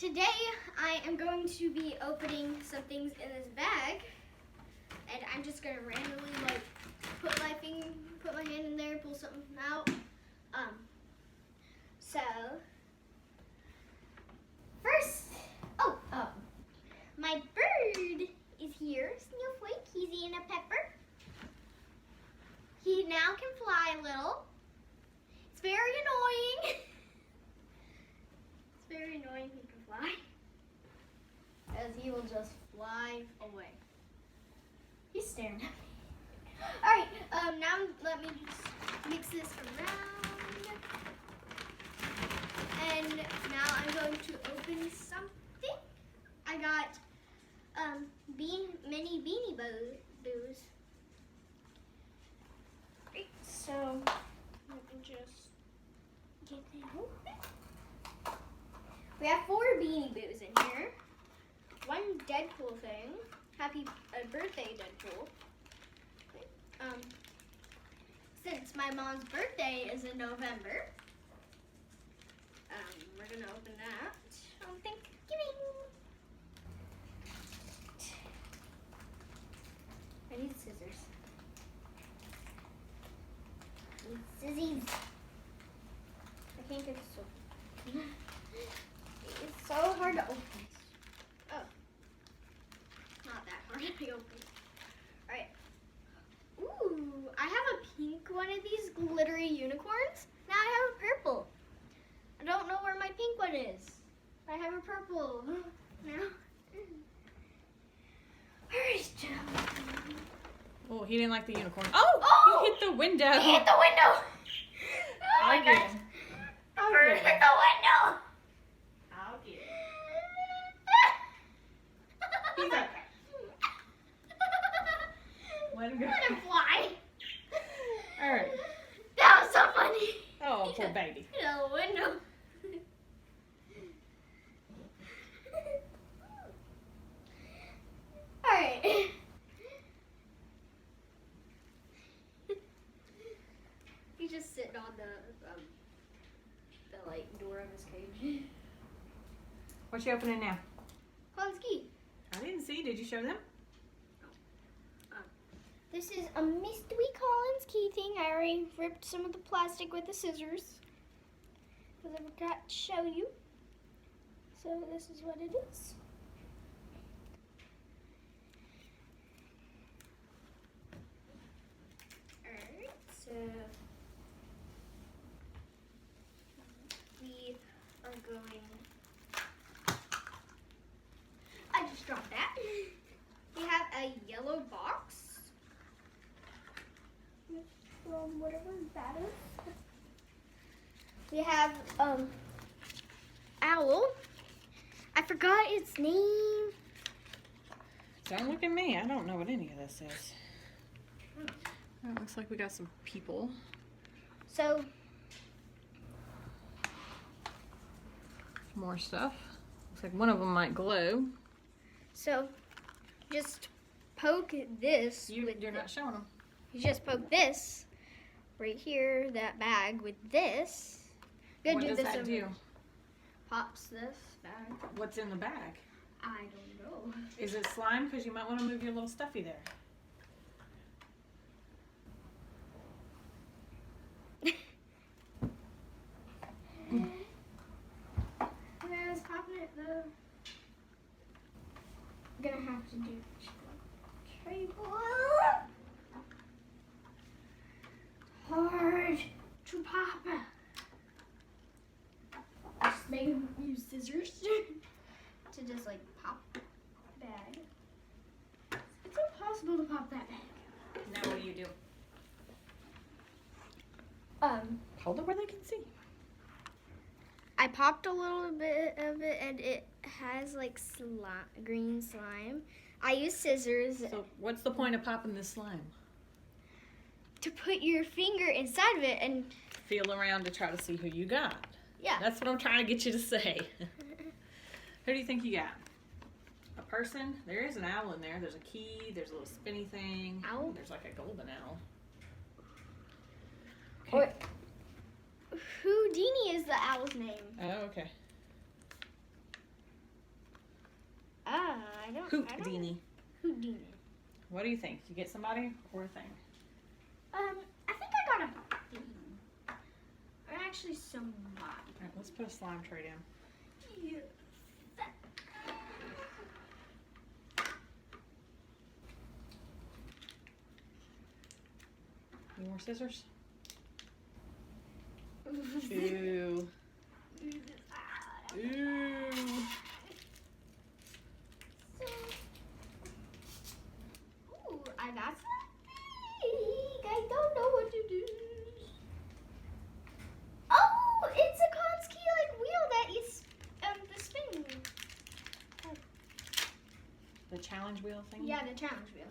Today I am going to be opening some things in this bag, and I'm just gonna randomly like put my hand in there, pull something out. So first, my bird is here, Snowflake. He's eating a pepper. He now can fly a little. It's very annoying. It's very annoying he can fly, as he will just fly away. He's staring at me. All right, now let me just mix this around. And now I'm going to open something. I got mini Beanie Boos. Right, so let me just get them open. We have 4 Beanie Boos in here. 1 Deadpool thing. Happy birthday, Deadpool. Okay. Since my mom's birthday is in November, we're gonna open that on Thanksgiving. I need scissors. I need scissors. I can't get this open. It's so hard to open. Oh. Not that hard to open. Alright. Ooh, I have a pink one of these glittery unicorns. Now I have a purple. I don't know where my pink one is. I have a purple now. Alright. Oh, he didn't like the unicorn. Oh! He hit the window. He hit the window. Oh my gosh. Bird hit the window. I'll get it. He's okay. Let him go. Let him fly. All right. That was so funny. Oh, poor baby. Hit the window. All right. He's just sitting on the like door of his cage. What you opening now? Collins key. I didn't see. Did you show them? This is a mystery Collins key thing. I already ripped some of the plastic with the scissors because I forgot to show you. So this is what it is. Alright, so we are going. I just dropped that. We have a yellow box. From whatever that is. We have owl. I forgot its name. Don't look at me. I don't know what any of this is. Oh, it looks like we got some people. So More stuff. Looks like one of them might glow. So just poke this. You're not showing them. You just poke this right here, that bag with this. What does that do? Pops this bag. What's in the bag? I don't know. Is it slime? Because you might want to move your little stuffy there. When I was popping it though, I'm gonna have to do table. Hard to pop. Just make him use scissors to just like pop the bag. It's impossible to pop that bag. Now what do? Hold it where they can see. I popped a little bit of it and it has like green slime. I use scissors. So what's the point of popping this slime? To put your finger inside of it and feel around to try to see who you got. Yeah. That's what I'm trying to get you to say. Who do you think you got? A person? There is an owl in there. There's a key. There's a little spinny thing. Owl? There's like a golden owl. Okay. Houdini is the owl's name. Oh, okay. I don't. Houdini. Houdini. What do you think? You get somebody or a thing? I think I got a thing. Or actually somebody. All right, let's put a slime tray down. Yeah. Any more scissors? Ooh. Ooh. Ooh, I got something. I don't know what to do. Oh, it's a Konski like wheel that is the spinning wheel. The challenge wheel thing? Yeah, the challenge wheel.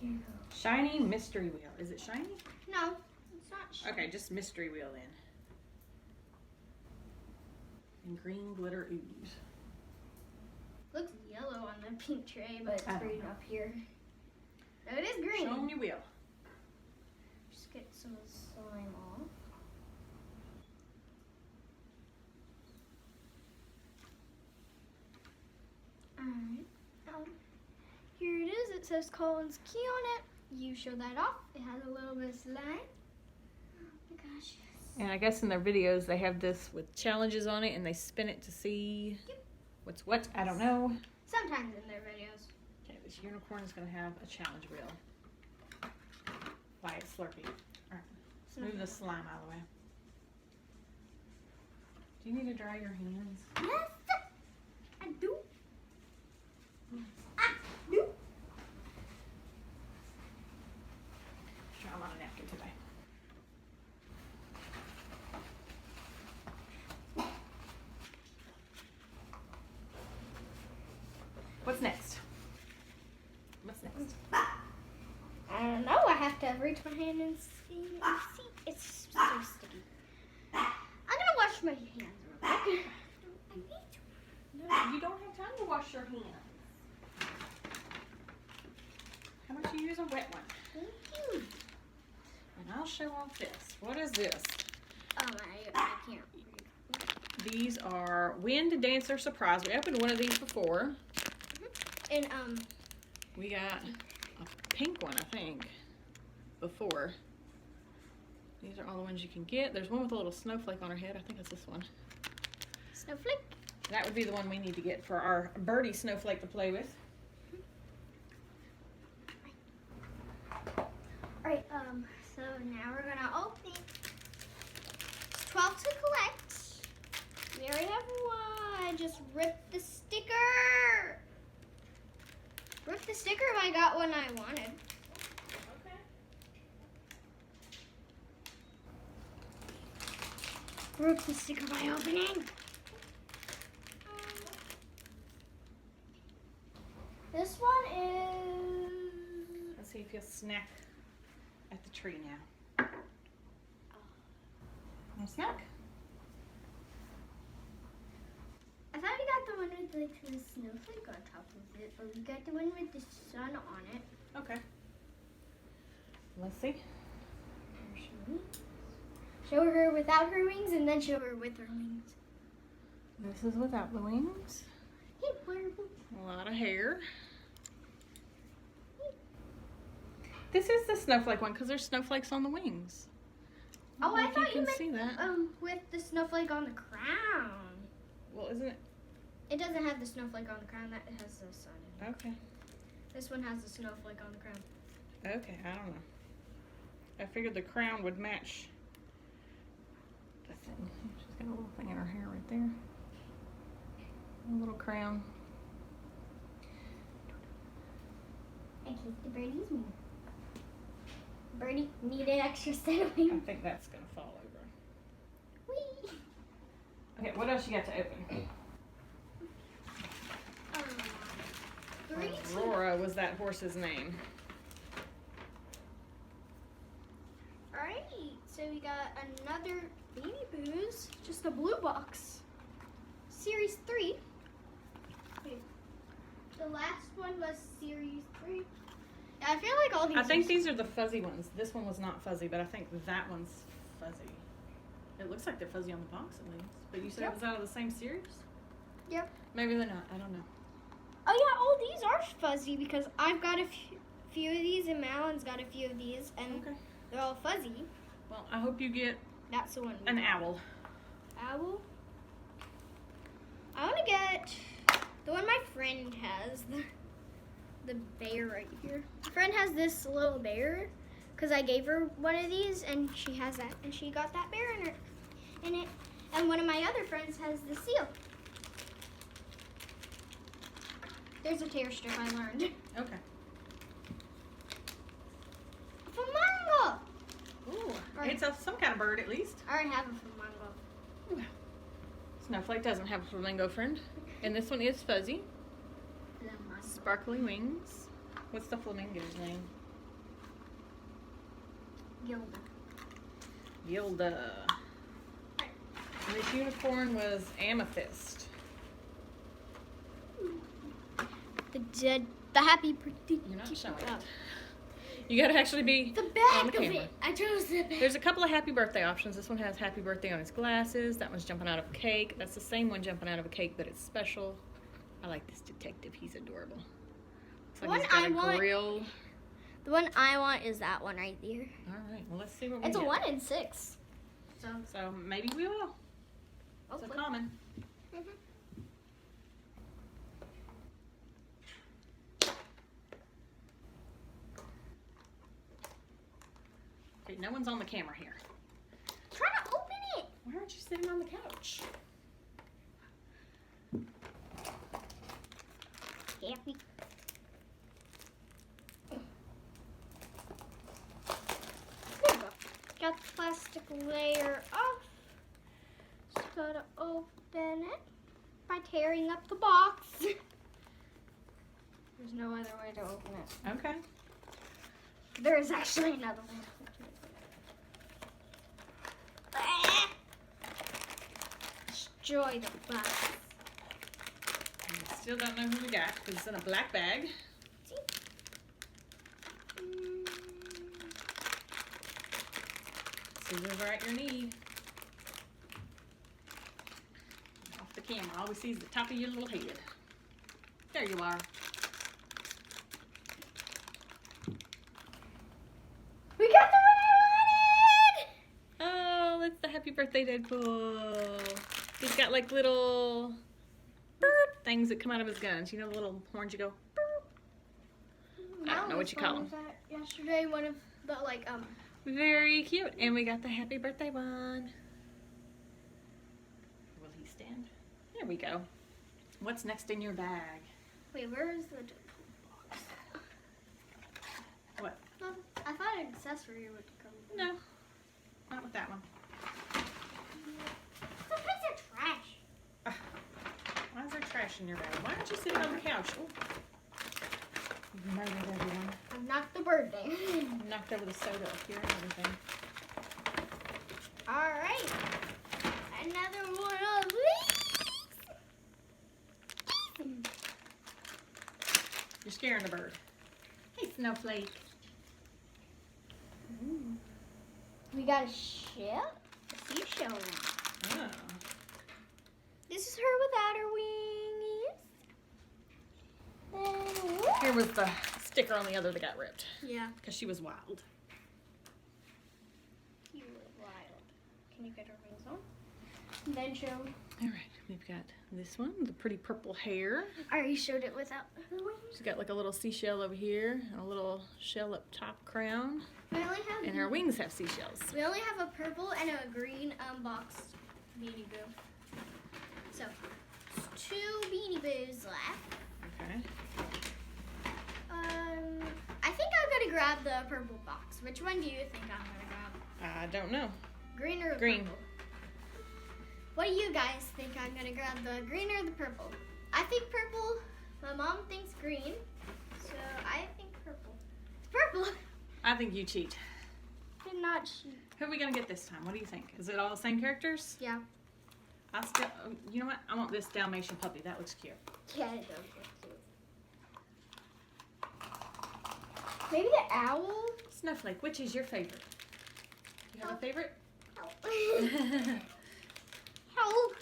Here you go. Shiny mystery wheel. Is it shiny? No, it's not shiny. Okay, just mystery wheel then. And green glitter ooze. Looks yellow on the pink tray, but it's I don't green know. up here. No, it is green. Show me your wheel. Just get some of the slime off. Alright. Here it is. It says Colin's key on it. You show that off. It has a little bit of slime. Oh my gosh. And I guess in their videos they have this with challenges on it and they spin it to see what's what. I don't know. Sometimes in their videos. Okay, this unicorn is going to have a challenge wheel. By its Slurpee. Alright, let's move the slime out of the way. Do you need to dry your hands? Yes, I do. I do. Sure, I'm on a napkin today. What's next? What's next? I don't know. I have to reach my hand and see. It's so sticky. I'm gonna wash my hands real quick. I need to. No, you don't have time to wash your hands. How about you use a wet one? Thank you. And I'll show off this. What is this? I can't read. These are Wind Dancer Surprise. We opened one of these before. And We got a pink one, I think, before. These are all the ones you can get. There's one with a little snowflake on her head. I think it's this one. Snowflake. That would be the one we need to get for our birdie snowflake to play with. Alright, so now we're gonna open. It's 12 to collect. We already have one. Just rip the sticker. Rip the sticker if I got one I wanted. Okay. Rip the sticker by opening. This one is. Let's see if you'll snack at the tree now. No snack? I thought we got the one with like the snowflake on top of it, but we got the one with the sun on it. Okay. Let's see. Show her without her wings and then show her with her wings. This is without the wings. Hey, where? A lot of hair. This is the snowflake one because there's snowflakes on the wings. Oh, I if thought you can see meant that. with the snowflake on the crown. Well, isn't it? It doesn't have the snowflake on the crown. That has the sun in it. Okay. This one has the snowflake on the crown. Okay, I don't know. I figured the crown would match the thing. She's got a little thing in her hair right there. A little crown. In case the birdies move. Birdie need an extra set of I wings. think that's gonna fall over. Whee! Okay, what else you got to open? Aurora was that horse's name. Alright, so we got another Baby Booze, just a blue box. Series 3. Wait, the last one was Series 3. Yeah, I feel like all these I think these are the fuzzy ones. This one was not fuzzy, but I think that one's fuzzy. It looks like they're fuzzy on the box at least. But you said Yep. it was out of the same series? Yep. Maybe they're not. I don't know. Oh yeah, all these are fuzzy because I've got a few of these and Madeleine's got a few of these and Okay. they're all fuzzy. Well, I hope you get That's the one. an owl. Owl? I want to get the one my friend has. The bear right here. My friend has this little bear because I gave her one of these and she has that and she got that bear in it. And one of my other friends has the seal. There's a tear strip I learned. Okay. Flamingo! Ooh, Alright. it's some kind of bird at least. I already have a flamingo. Snowflake doesn't have a flamingo friend. And this one is fuzzy. Sparkly wings. What's the flamingo's name? Gilda. Gilda. And this unicorn was amethyst. The happy birthday. You're not showing it. You gotta actually be The on back the of camera. it. I chose the back. There's a couple of happy birthday options. This one has happy birthday on his glasses. That one's jumping out of a cake. That's the same one jumping out of a cake, but it's special. I like this detective. He's adorable. Looks like he's got a grill. The one I want is that one right there. All right. Well, let's see what we It's a get. 1 in 6. So maybe we will. It's a Hopefully. common. Mhm. Okay, no one's on the camera here. Try to open it. Why aren't you sitting on the couch? Happy. There we go. Got the plastic layer off. Just gotta open it by tearing up the box. There's no other way to open it. Okay. There is actually another way to open it. Ah! Destroy the box. I still don't know who we got because it's in a black bag. See? Mm. Scissors are at your knee. Off the camera, all we see is the top of your little head. There you are. We got the one I wanted! Oh, that's the happy birthday Deadpool. He's got like little burp things that come out of his guns. You know the little horns you go burp? I don't know what you call them. Yesterday, one of the Very cute. And we got the happy birthday one. Will he stand? There we go. What's next in your bag? Wait, where is the Deadpool box? What? No, I thought an accessory would come. No, not with that one. It's a piece of trash. Why is there trash in your bag? Why aren't you sitting on the couch? Oh. You've murdered everyone. I've knocked the bird down. You knocked over the soda up here and everything. All right, another one of these. You're scaring the bird. Hey, Snowflake. We got a shell, a seashell one. Oh. This is her without her wings. Then whoop. Here was the sticker on the other that got ripped Yeah, because she was wild. you were wild. Can you get her wings on? And then show. All right, we've got this one, the pretty purple hair. I already showed it without her wings. She's got like a little seashell over here and a little shell up top crown. We only have. And her wings have seashells. We only have a purple and a green boxed Beanie Boo. So, 2 Beanie Boos left. Okay. I think I'm gonna grab the purple box. Which one do you think I'm gonna grab? I don't know. Green or Green. purple? What do you guys think I'm gonna grab, the green or the purple? I think purple. My mom thinks green, so I think purple. It's purple. I think you cheat. Did not cheat. Who are we gonna get this time? What do you think? Is it all the same characters? Yeah. I still, you know what? I want this Dalmatian puppy. That looks cute. Yeah, it does look cute. Maybe the owl? Snowflake, which is your favorite? You have a favorite? Help. Help.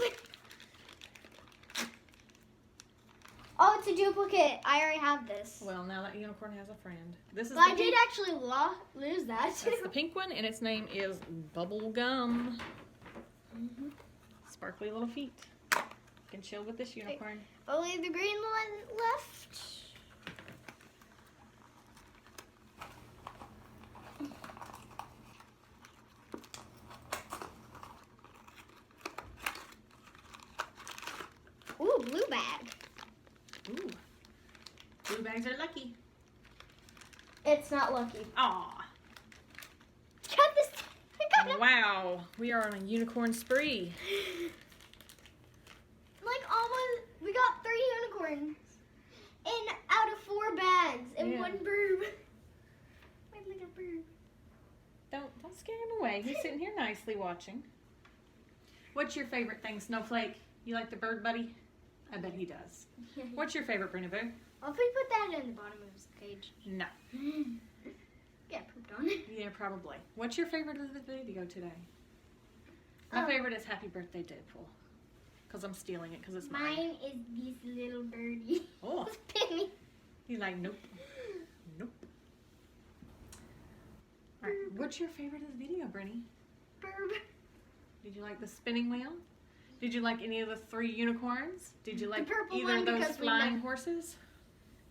Oh, it's a duplicate. I already have this. Well, now that unicorn has a friend. This is. But I did actually lose that. That's the pink one, and its name is Bubble Gum. Sparkly little feet. You can chill with this unicorn. Only the green one left. Ooh, blue bag. Ooh. Blue bags are lucky. It's not lucky. Aw. Got this. I got it. Wow. We are on a unicorn spree. Like almost, we got 3 unicorns. And out of 4 bags and Yeah. 1 bird. Wait, look at bird. Don't scare him away. He's sitting here nicely watching. What's your favorite thing, Snowflake? You like the bird buddy? I bet he does. What's your favorite, Bruna Boo? What if we put that in the bottom of his cage? No. Get pooped on it. Yeah, probably. What's your favorite of the video today? My favorite is Happy Birthday Deadpool. Because I'm stealing it because it's mine. Mine is this little birdie. Oh. It's Penny. He's like, nope. Nope. All right. What's your favorite of the video, Brinny? Burb. Did you like the spinning wheel? Did you like any of the 3 unicorns? Did you like purple either one of those because we flying like- horses?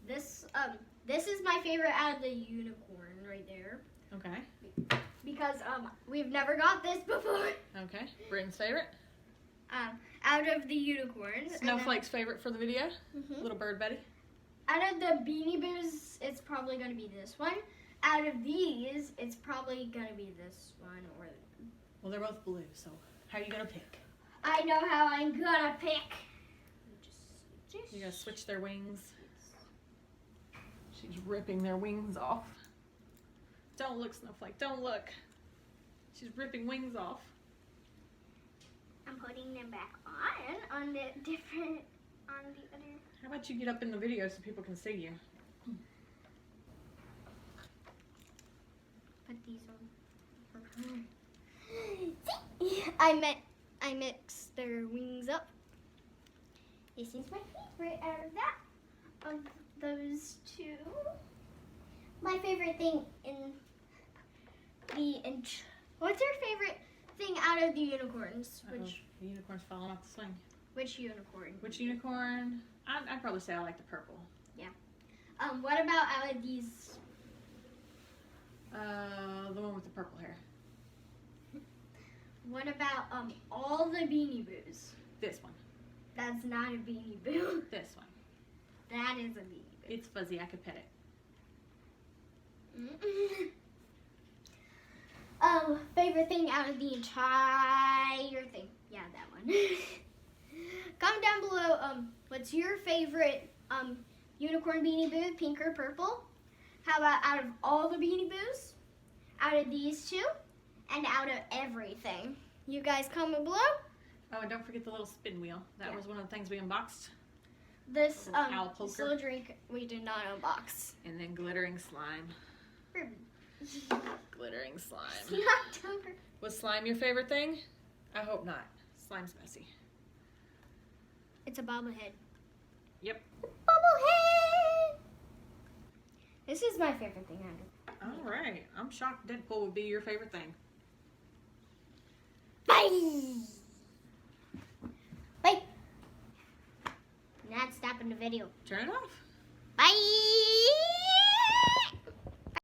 This is my favorite out of the unicorn right there. Okay. Because we've never got this before. Okay. Bryn's favorite? Out of the unicorns. Snowflake's favorite for the video? Mhm. Little bird buddy? Out of the Beanie Boos, it's probably going to be this one. Out of these, it's probably going to be this one. Or Well, they're both blue, so how are you going to pick? I know how I'm going to pick. You're going to switch their wings. She's ripping their wings off. Don't look, Snowflake. Don't look. She's ripping wings off. I'm putting them back on the different, on the other. How about you get up in the video so people can see you? Put these on. I mixed their wings up. This is my favorite out of that. Of those 2. My favorite thing in the what's your favorite thing out of the unicorns? The unicorn's falling off the swing. Which unicorn? Which unicorn? I'd probably say I like the purple. What about out of these? The one with the purple hair. What about all the Beanie Boos? This one. That's not a Beanie Boo. This one. That is a Beanie Boo. It's fuzzy. I could pet it. Favorite thing out of the entire thing? Yeah, that one. Comment down below. What's your favorite unicorn Beanie Boo? Pink or purple? How about out of all the Beanie Boos? Out of these 2? And out of everything? You guys comment below. Oh, and don't forget the little spin wheel. That was one of the things we unboxed. This owl poker. slow drink we did not unbox. And then glittering slime. Glittering slime. Was slime your favorite thing? I hope not. Slime's messy. It's a bobblehead. Yep. Bobblehead! This is my favorite thing out of. All right. I'm shocked Deadpool would be your favorite thing. Bye! Bye! Not stopping the video. Turn it off. Bye!